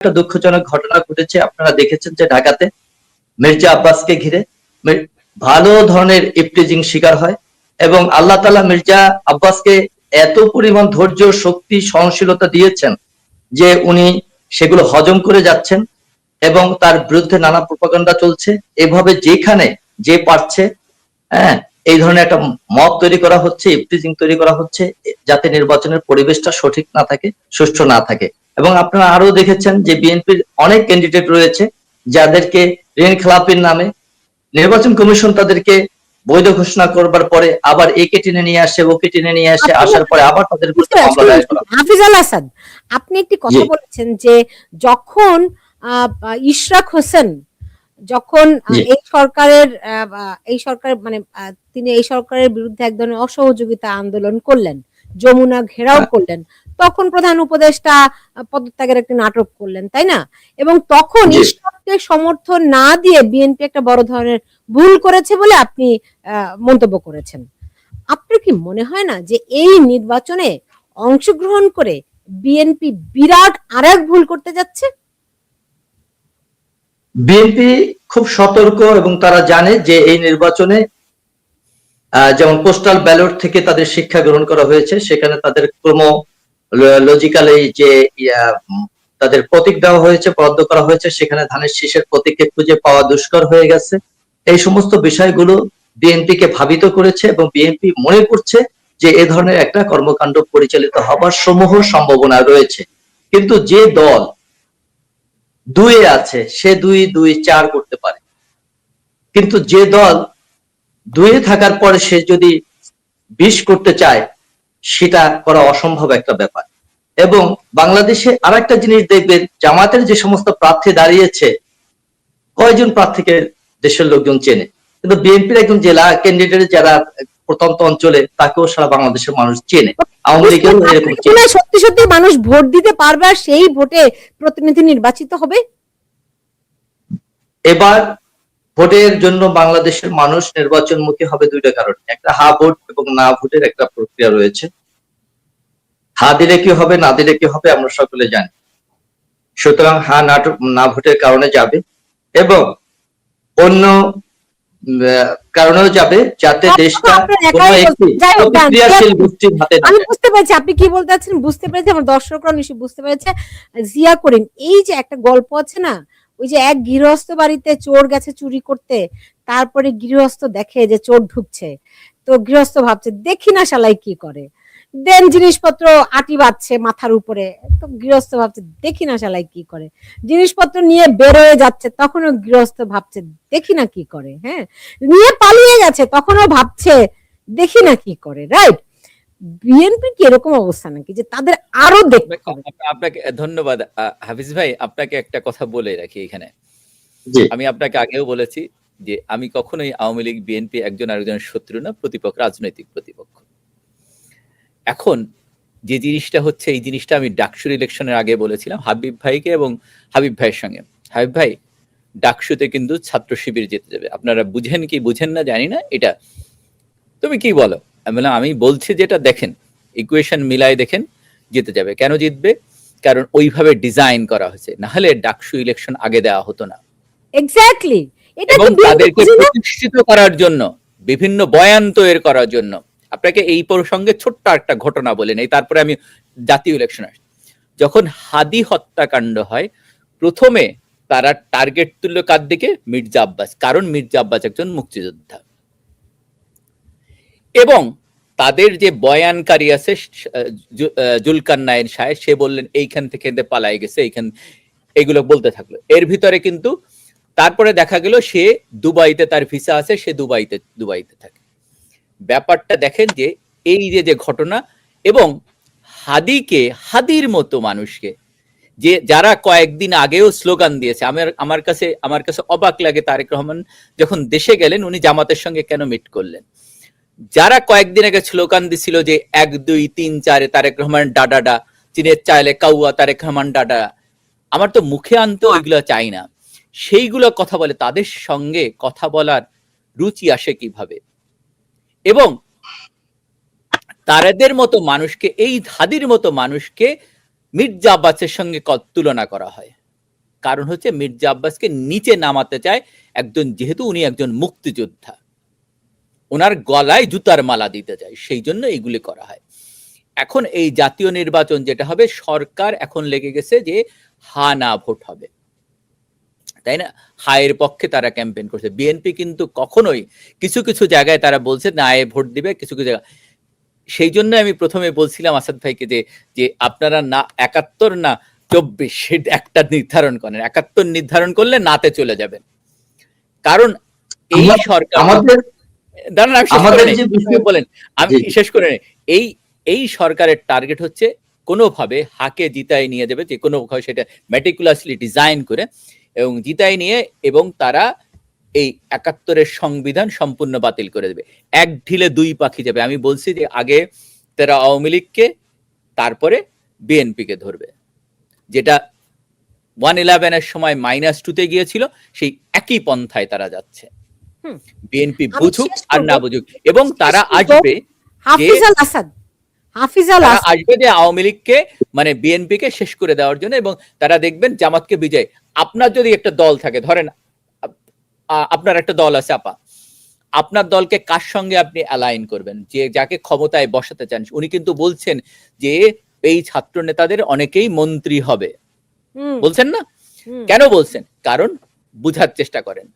একটা দুঃখজনক ঘটনা ঘটেছে। আপনারা দেখেছেন যে ঢাকাতে মির্জা আব্বাসকে ঘিরে ভালো ধরনের ইফটিজিং শিকার হয় এবং আল্লাহ তাআলা মির্জা আব্বাসকে এত পরিমাণ ধৈর্য, শক্তি, সহনশীলতা দিয়েছেন যে উনি সেগুলো হজম করে যাচ্ছেন এবং তার বিরুদ্ধে নানা প্রপাগান্ডা চলছে। এভাবে যেখানে যে পারছে, হ্যাঁ, এই ধরনের একটা মব তৈরি করা হচ্ছে, ইফটিজিং তৈরি করা হচ্ছে, যাতে নির্বাচনের পরিবেশটা সঠিক না থাকে, সুষ্ঠু না থাকে। এবং আপনারা আরো দেখেছেন যে বিএনপির অনেক ক্যান্ডিডেট রয়েছে যাদেরকে ঋণ খেলাপির নামে নির্বাচন কমিশন তাদেরকে বৈধ ঘোষণা করবার পরে আবার একে টেনে নিয়ে আসে, ওকে টেনে নিয়ে আসে, আসার পরে আবার তাদের বিরুদ্ধে মামলা দায়ের করা। হাফিজ আল আসাদ, আপনি একটি কথা বলেছেন যে যখন ইশরাক হোসেন যখন এই সরকার মানে তিনি এই সরকারের বিরুদ্ধে এক ধরনের অসহযোগিতা আন্দোলন করলেন, যমুনা ঘেরাও করলেন, তখন প্রধান উপদেষ্টা পদত্যাগের একটি নাটক করলেন, তাই না? এবং তখন ইশরাককে সমর্থন না দিয়ে বিএনপি একটা বড় ধরনের ভুল করেছে বলে আপনি মন্তব্য করেছেন। আপনার কি মনে হয় না যে এই নির্বাচনে অংশগ্রহণ করে বিএনপি বিরাট আরেক ভুল করতে যাচ্ছে? বিএনপি খুব সতর্ক এবং তারা জানে যে এই নির্বাচনে যেমন পোস্টাল ব্যালট থেকে তাদের শিক্ষা গ্রহণ করা হয়েছে, সেখানে তাদের লজিক্যালি যে তাদের প্রতীক দেওয়া হয়েছে, বরাদ্দ করা হয়েছে, সেখানে ধানের শীষের প্রতীককে খুঁজে পাওয়া দুষ্কর হয়ে গেছে। এই সমস্ত বিষয়গুলো বিএনপিকে ভাবিত করেছে এবং বিএনপি মনে করছে যে এ ধরনের একটা কর্মকাণ্ড পরিচালিত হবার সমূহ সম্ভাবনা রয়েছে। কিন্তু যে দল দুয়ে আছে সে 2-2-4 করতে পারে, কিন্তু যে দল দুয়ে থাকার পরে সে যদি 20 করতে চায় সেটা করা অসম্ভব একটা ব্যাপার। এবং বাংলাদেশে আরেকটা জিনিস দেখবেন, জামাতের যে সমস্ত প্রার্থী দাঁড়িয়েছে কয়জন প্রার্থীকে দেশের লোকজন চেনে, কিন্তু বিএনপির একজন জেলা ক্যান্ডিডেট যারা প্রত্যন্ত অঞ্চলে তাকেও সারা বাংলাদেশের মানুষ চেনে। আওয়ামী লীগের এরকম সত্যি সত্যি মানুষ ভোট দিতে পারবে আর সেই ভোটে প্রতিনিধি নির্বাচিত হবে। এবার ভোটের জন্য বাংলাদেশের মানুষ নির্বাচনমুখী হবে দুইটা কারণে, একটা হা ভোট এবং না ভোটের একটা প্রক্রিয়া রয়েছে। হা দিলে কি হবে, না দিলে কি হবে আমরা সকলে জানি। সুতরাং হা না ভোটের কারণে যাবে এবং অন্য কারণেও যাবে যাতে দেশটা কোনো একটি প্রতিক্রিয়াশীল গোষ্ঠীর হাতে না যায়। আমি বুঝতে পেরেছি আপনি কি বলতে চাচ্ছেন, বুঝতে পেরেছি, আমার দর্শকরা নিশ্চয়ই বুঝতে পেরেছে। জিয়া করিম, এই যে একটা গল্প আছে না, ওই যে এক গৃহস্থ বাড়িতে চোর গেছে চুরি করতে, তারপরে গৃহস্থ দেখে যে চোর ঢুকছে, তো গৃহস্থ ভাবছে দেখি না শালাই কি করে, দেন জিনিসপত্র আটি বাঁধছে মাথার উপরে, তো গৃহস্থ ভাবছে দেখি না শালাই কি করে, জিনিসপত্র নিয়ে বেরোয় যাচ্ছে, তখনও গৃহস্থ ভাবছে দেখি না কি করে, হ্যাঁ, নিয়ে পালিয়ে গেছে তখনও ভাবছে দেখি না কি করে, রাইট? বিএনপি কি এরকম অবস্থা নাকি যে তাদের আরো দেখতে হবে? আপনাকে ধন্যবাদ হাফিজ ভাই। আপনাকে একটা কথা বলে রাখি এখানে, আমি আপনাকে আগেও বলেছি যে আমি কখনোই আওয়ামী লীগ বিএনপি একজন আরেকজনের শত্রু না, প্রতিপক্ষ, রাজনৈতিক প্রতিপক্ষ। এখন যে জিনিসটা হচ্ছে, এই জিনিসটা আমি ডাকসুর ইলেকশনের আগে বলেছিলাম হাবিব ভাইকে এবং হাবিব ভাইয়ের সঙ্গে। হাবিব ভাই, ডাকসুতে কিন্তু ছাত্র শিবির জিতে যাবে, আপনারা বুঝেন কি বুঝেন না জানি না, এটা তুমি কি বলো? আমি বলছি যেটা দেখেন, ইকুয়েশন মিলাই দেখেন, জিতে যাবে। কেন জিতবে? কারণ ওইভাবে ডিজাইন করা হয়েছে, না হলে ডাকসু ইলেকশন আগে দেওয়া হতো না। এক্স্যাক্টলি, এটা এবং তাদেরকে প্রতিষ্ঠিত করার জন্য, বিভিন্ন বয়ান তৈরি করার জন্য। আপনাকে এই প্রসঙ্গে ছোট্ট একটা ঘটনা বলে নেই, তারপরে আমি জাতীয় ইলেকশন আসি। যখন হাদি হত্যাকাণ্ড হয়, প্রথমে তারা টার্গেট তুলল কার দিকে? মির্জা আব্বাস, কারণ মির্জা আব্বাস একজন মুক্তিযোদ্ধা। এবং তাদের যে বয়ানকারী আছে জুলকারনাইন সাহেব, সে বললেন এইখান থেকে পালাই গেছে, এইখান, এগুলো বলতে থাকলো। এর ভিতরে কিন্তু তারপরে দেখা গেল সে দুবাইতে, তার ভিসা আছে, সে দুবাইতে থাকে। ব্যাপারটা দেখেন যে এই যে ঘটনা, এবং হাদির মতো মানুষকে, যে যারা কয়েকদিন আগেও স্লোগান দিয়েছে, আমার কাছে অবাক লাগে, তারেক রহমান যখন দেশে গেলেন উনি জামাতের সঙ্গে কেন মিট করলেন? যারা কয়েকদিন আগে স্লোগান দিছিল যে 1 2 3 4 তারেক রহমান ডাডাডা, চীনের চাইলে কাউয়া তারেক রহমান ডাডা, আমার তো মুখে আনতে ওইগুলো চাই না, সেইগুলো কথা বলে, তাদের সঙ্গে কথা বলার রুচি আসে কিভাবে? এবং তাদের মতো মানুষকে, এই হাদির মতো মানুষকে মির্জা আব্বাসের সঙ্গে তুলনা করা হয়। কারণ হচ্ছে মির্জা আব্বাসকে নিচে নামাতে চায় একজন, যেহেতু উনি একজন মুক্তিযোদ্ধা, ওনার গলায় জুতার মালা দিতে চায়, সেই জন্য এইগুলি করা হয়। এখন এই জাতীয় নির্বাচন যেটা হবে, সরকার এখন লেগে গেছে যে হা না ভোট হবে, তাই না? হায়ের পক্ষে তারা ক্যাম্পেইন করছে। বিএনপি কিন্তু কখনোই কিছু কিছু জায়গায় তারা বলছে না এ ভোট দিবে, কিছু কিছু জায়গায়। সেই জন্য আমি প্রথমে বলছিলাম আসাদ ভাইকে যে আপনারা না ৭১ না ২৪ একটা নির্ধারণ করেন, ৭১ নির্ধারণ করলে নাতে চলে যাবেন। কারণ এই সরকার, দাঁড়ান আমি শেষ করে নেই, বলেন আমি শেষ করে নেই। এই সরকারের টার্গেট হচ্ছে কোনোভাবে হাকে জিতায় নিয়ে যাবে, যে কোনো ভাবে সেটা মেটিকুলাসলি ডিজাইন করে এবং জিতায় নিয়ে, এবং তারা এই ৭১-এর সংবিধান সম্পূর্ণ বাতিল করে দেবে। এক ঢিলে দুই পাখি যাবে। আমি বলছি যে আগে তারা আওয়ামী লীগকে, তারপরে বিএনপিকে ধরবে, যেটা 111-এর সময় -2-তে গিয়েছিল, সেই একই পন্থায় তারা যাচ্ছে। বিএনপি বুঝুক আর না বুঝুক, এবং তারা আসবে আসবে যে আওয়ামী লীগকে মানে বিএনপিকে শেষ করে দেওয়ার জন্য, এবং তারা দেখবেন জামাতকে বিজয়। আপনার যদি একটা দল থাকে, ধরেন আপনার একটা দল আছে আপা, আপনার দলকে কার সঙ্গে আপনি অ্যালাইন করবেন? যে যাকে ক্ষমতায় বসাতে চান। উনি কিন্তু বলছেন যে এই ছাত্র নেতাদের অনেকেই মন্ত্রী হবে, বলছেন না? কেন বলছেন? কারণ বুঝার চেষ্টা করেন।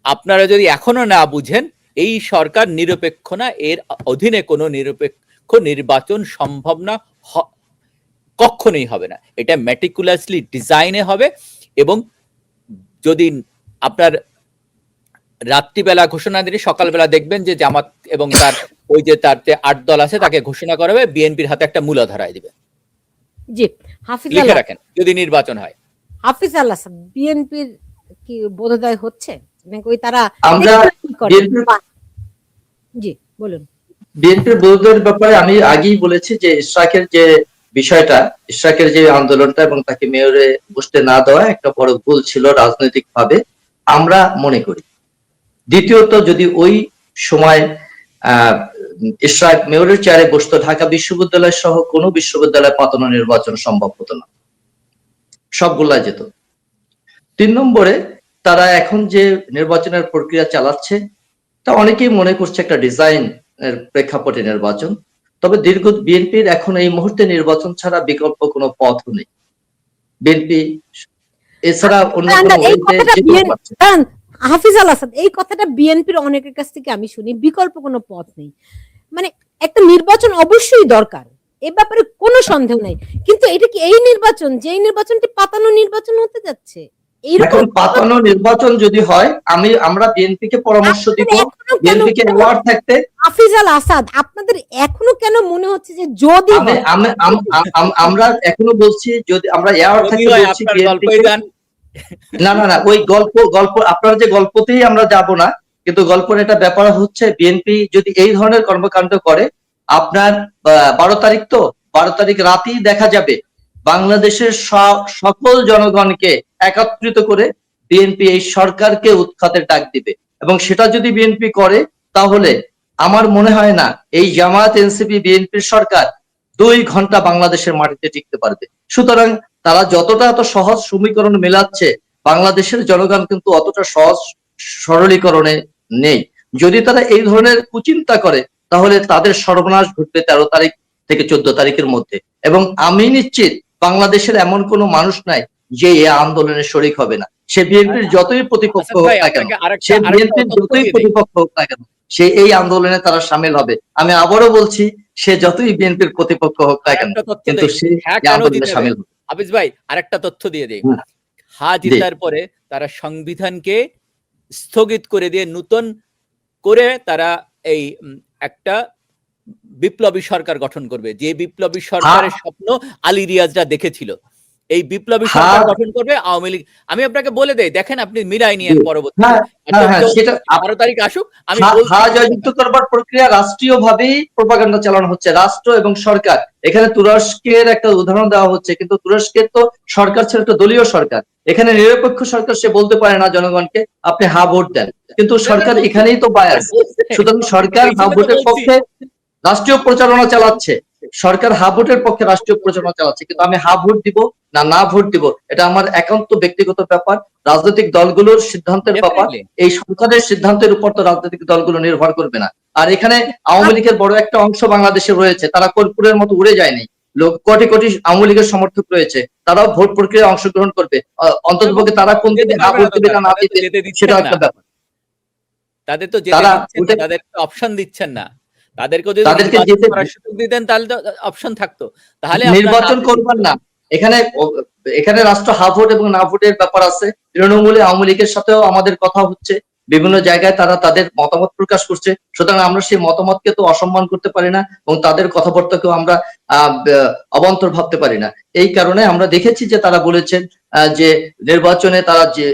আপনারা যদি এখনো না বুঝেন, এই সরকার নিরপেক্ষ না, এর অধীনে কোনো নিরপেক্ষ নির্বাচন সম্ভব না, কখনোই হবে না। এটা মেটিকুলাসলি ডিজাইনে হবে, এবং যদি আপনার রাত্রিবেলা ঘোষণা দিলে সকালবেলা দেখবেন যে জামাত এবং তার ওই যে তার যে ৮ দল আছে তাকে ঘোষণা করা হবে, বিএনপির হাতে একটা মূলা ধরায় দিবে। জি, হাফিজ লিখে রাখেন যদি নির্বাচন হয়। হাফিজ আল আসাদ, বিএনপির কি বোধোদয় হচ্ছে নাকি ওই তারা আমরা জি বলুন। বিএনপির বোধোদয়ের ব্যাপারে আমি আগেই বলেছি যে ইশরাকের যে বিষয়টা, ইশরাকের যে আন্দোলনটা এবং তাকে মেয়রে বসতে না দেওয়া একটা বড় ভুল ছিল রাজনৈতিক ভাবে, আমরা মনে করি। দ্বিতীয়ত, যদি ওই সময় ইশরাক মেয়রের চেয়ারে বসতো, ঢাকা বিশ্ববিদ্যালয় সহ কোনো বিশ্ববিদ্যালয় পাতানো নির্বাচন সম্ভব হতো না, সবগুলা যেত। ৩ নম্বরে, তারা এখন যে নির্বাচনের প্রক্রিয়া চালাচ্ছে তা অনেকেই মনে করছে একটা ডিজাইন এর প্রেক্ষাপটে নির্বাচন। তবে বিএনপির এখন এই মুহূর্তে নির্বাচন ছাড়া বিকল্প কোনো পথ নেই। বিএনপি এছাড়া অন্য কোনো হাফিজ আল আসাদ, এই কথাটা বিএনপির অনেকের কাছ থেকে আমি শুনি, বিকল্প কোনো পথ নেই। মানে একটা নির্বাচন অবশ্যই দরকার, এ ব্যাপারে কোনো সন্দেহ নাই, কিন্তু এটা কি এই নির্বাচন, যেই নির্বাচনটি পাতানো নির্বাচন হতে যাচ্ছে? এইরকম পাতানো নির্বাচন যদি হয়, আমরা বিএনপিকে পরামর্শ দিব, বিএনপিকে অ্যাওয়ার্ড থাকতে। হাফিজ আল আসাদ, আপনাদের এখনো কেন মনে হচ্ছে যে যদি আমরা এখনো বলছি, যদি আমরা অ্যাওয়ার্ড থাকতে বলছি বিএনপিকে, না না না, ওই গল্প আপনার যে গল্পতেই আমরা যাব না, কিন্তু গল্পের একটা ব্যাপার হচ্ছে, বিএনপি যদি এই ধরনের কর্মকাণ্ড করে, আপনার 12 তারিখ তো, 12 তারিখ রাতেই দেখা যাবে বাংলাদেশের সকল জনগণকে একত্রিত করে বিএনপি এই সরকারকে উৎখাতের ডাক দিবে। এবং সেটা যদি বিএনপি করে, তাহলে আমার মনে হয় না এই জামায়াত, এনসিপি, বিএনপির সরকার 2 ঘন্টা বাংলাদেশের মাটিতে টিকতে পারবে। সুতরাং তারা যতটা এত সহজ সমীকরণ মেলাচ্ছে, বাংলাদেশের জনগণ কিন্তু অতটা সহজ সরলীকরণে নেই। যদি তারা এই ধরনের কুচিন্তা করে, তাহলে তাদের সর্বনাশ ঘটবে 13 তারিখ থেকে 14 তারিখের মধ্যে। এবং আমি নিশ্চিত বাংলাদেশের এমন কোনো মানুষ নাই যে এই আন্দোলনে শরিক হবে না। সে বিএনপির যতই প্রতিপক্ষ হোক না কেন, সে বিএনপির যতই প্রতিপক্ষ হোক না কেন, সে এই আন্দোলনে তারা সামিল হবে। আমি আবারও বলছি, সে যতই বিএনপির প্রতিপক্ষ হোক না কেন, কিন্তু সে আন্দোলনে সামিল হবে। হাফিজ ভাই, আরেকটা তথ্য দিয়ে দেই। জিতার পরে তারা সংবিধানকে স্থগিত করে দিয়ে নতুন করে তারা এই একটা বিপ্লবী সরকার গঠন করবে, যে বিপ্লবী সরকারের স্বপ্ন আলী রিয়াজরা দেখেছিল। এই বিপ্লবী সরকার গঠন করবে আওয়ামী লীগ। আমি আপনাকে বলে দেই, দেখেন আপনি মিলাই নিয়েন পরবর্তীতে 12 তারিখ আসুক। আমি জয়যুক্ত করবার প্রক্রিয়া রাষ্ট্রীয়ভাবেই প্রপাগান্ডা চালানো হচ্ছে, রাষ্ট্র এবং সরকার। এখানে তুরস্কের একটা উদাহরণ দেওয়া হচ্ছে, কিন্তু তুরস্কের তো সরকার ছিল একটা দলীয় সরকার। এখানে নিরপেক্ষ সরকার, সে বলতে পারে না জনগণকে আপনি হা ভোট দেন, কিন্তু সরকার এখানেই তো বায়াস। সুতরাং সরকার হা ভোটের পক্ষে রাষ্ট্রীয় প্রচারণা চালাচ্ছে সরকার হা ভোটের পক্ষে রাষ্ট্রীয় প্রচারণা চালাচ্ছে, কিন্তু আমি হা ভোট দিব না না ভোট দিব এটা আমার একান্ত ব্যক্তিগত ব্যাপার, রাজনৈতিক দলগুলোর সিদ্ধান্তের ব্যাপার। Definitely. এই সরকারের সিদ্ধান্তের উপর তো রাজনৈতিক দলগুলো নির্ভর করবে না। আর এখানে আওয়ামী লীগের বড় একটা অংশ বাংলাদেশে রয়েছে, তারা কর্পূরের মতো উড়ে যায়নি। কোটি কোটি আওয়ামী লীগের সমর্থক রয়েছে, তারাও ভোট প্রক্রিয়ায় অংশগ্রহণ করবে। অন্ততপক্ষে তারা কোন দিকে হা ভোট দিবে না না দিবে সেটা একটা ব্যাপার। তাদের তো যেতে তারা দিচ্ছেন না, তাদের অপশন দিচ্ছেন না। তাদেরকে যদি তাদেরকে নির্বাচন যেতে করার সুযোগ দিতেন তাহলে তো অপশন থাকতো। তাহলে নির্বাচন করবেন না। এখানে এখানে রাষ্ট্র হা ভোট এবং না ভোটের ব্যাপার আছে। তৃণমূলে আওয়ামী লীগের সাথেও আমাদের কথা হচ্ছে, বিভিন্ন জায়গায় তারা তাদের মতামত প্রকাশ করছে, সুতরাং আমরা সেই মতামতকে তো অসম্মান করতে পারি না এবং তাদের কথাবার্তাকেও আমরা অবান্তর ভাবতে পারি না। এই কারণে আমরা দেখেছি যে তারা বলেছেন যে নির্বাচনে তারা যে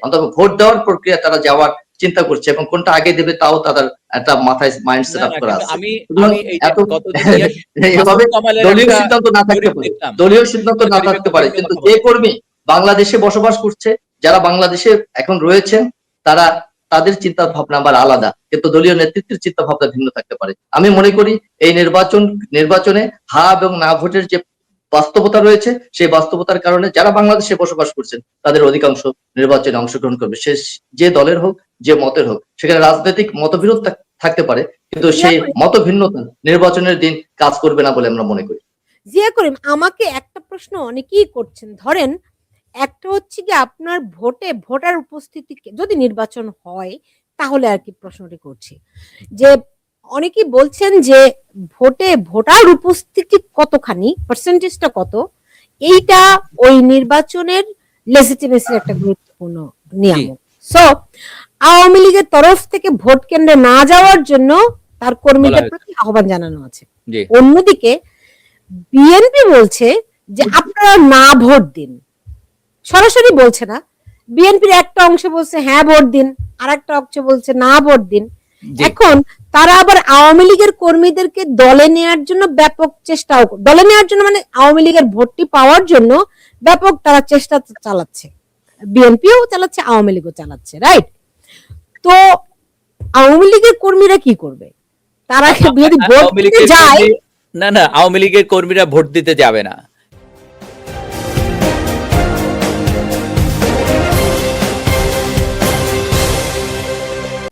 অন্তত ভোট দেওয়ার প্রক্রিয়া তারা যাওয়ার চিন্তা করছে এবং কোনটা আগে দেবে তাও তাদের একটা মাথায় মাইন্ড সেট আপ করা আছে। এভাবে দলীয় সিদ্ধান্ত না থাকতে পারে, দলীয় সিদ্ধান্ত না থাকতে পারে, কিন্তু যে কর্মী বাংলাদেশে বসবাস করছে, যারা বাংলাদেশে এখন রয়েছেন, তারা তাদের চিন্তা ভাবনা আবার আলাদা, কিন্তু দলীয় নেতৃত্বের চিন্তা ভাবনা ভিন্ন থাকতে পারে। আমি মনে করি এই নির্বাচনে হা এবং না ভোটের যে বাস্তবতা রয়েছে, সেই বাস্তবতার কারণে যারা বাংলাদেশে বসবাস করছেন তাদের অধিকাংশ নির্বাচনে অংশগ্রহণ করবে, সে যে দলের হোক যে মতের হোক। সেখানে রাজনৈতিক মতবিরোধ থাকতে পারে, কিন্তু সেই মতভিন্নতা নির্বাচনের দিন কাজ করবে না বলে আমরা মনে করি। জিয়া করিম, আমাকে একটা প্রশ্ন অনেকেই করছেন, ধরেন একটা হচ্ছে কি আপনার ভোটার উপস্থিতি যদি নির্বাচন হয় তাহলে আর কি প্রশ্নটি করছি, যে অনেকেই বলছেন যে ভোটার উপস্থিতি কতখানি, পার্সেন্টেজটা কত, এইটা ওই নির্বাচনের লেজিটিমেসির একটা গুরুত্বপূর্ণ নিয়ামক। সো আওয়ামী লীগের তরফ থেকে ভোট কেন্দ্রে না যাওয়ার জন্য তার কর্মীদের প্রতি আহ্বান জানানো আছে। অন্যদিকে বিএনপি বলছে যে আপনারা না ভোট দিন, সরাসরি বলছে না। বিএনপির একটা অংশ বলছে হ্যাঁ ভোট দিন, আর একটা অংশ বলছে না ভোট দিন। এখন তারা আবার আওয়ামী লীগের কর্মীদেরকে দলে নেওয়ার জন্য ব্যাপক চেষ্টাও, দলে নেওয়ার জন্য মানে আওয়ামী লীগের ভোটটি পাওয়ার জন্য ব্যাপক তারা চেষ্টা চালাচ্ছে, বিএনপিও চালাচ্ছে, আওয়ামী লীগও চালাচ্ছে, রাইট? তো আওয়ামী লীগের কর্মীরা কি করবে? তারা যদি ভোট দিতে যায়, না আওয়ামী লীগের কর্মীরা ভোট দিতে যাবে না।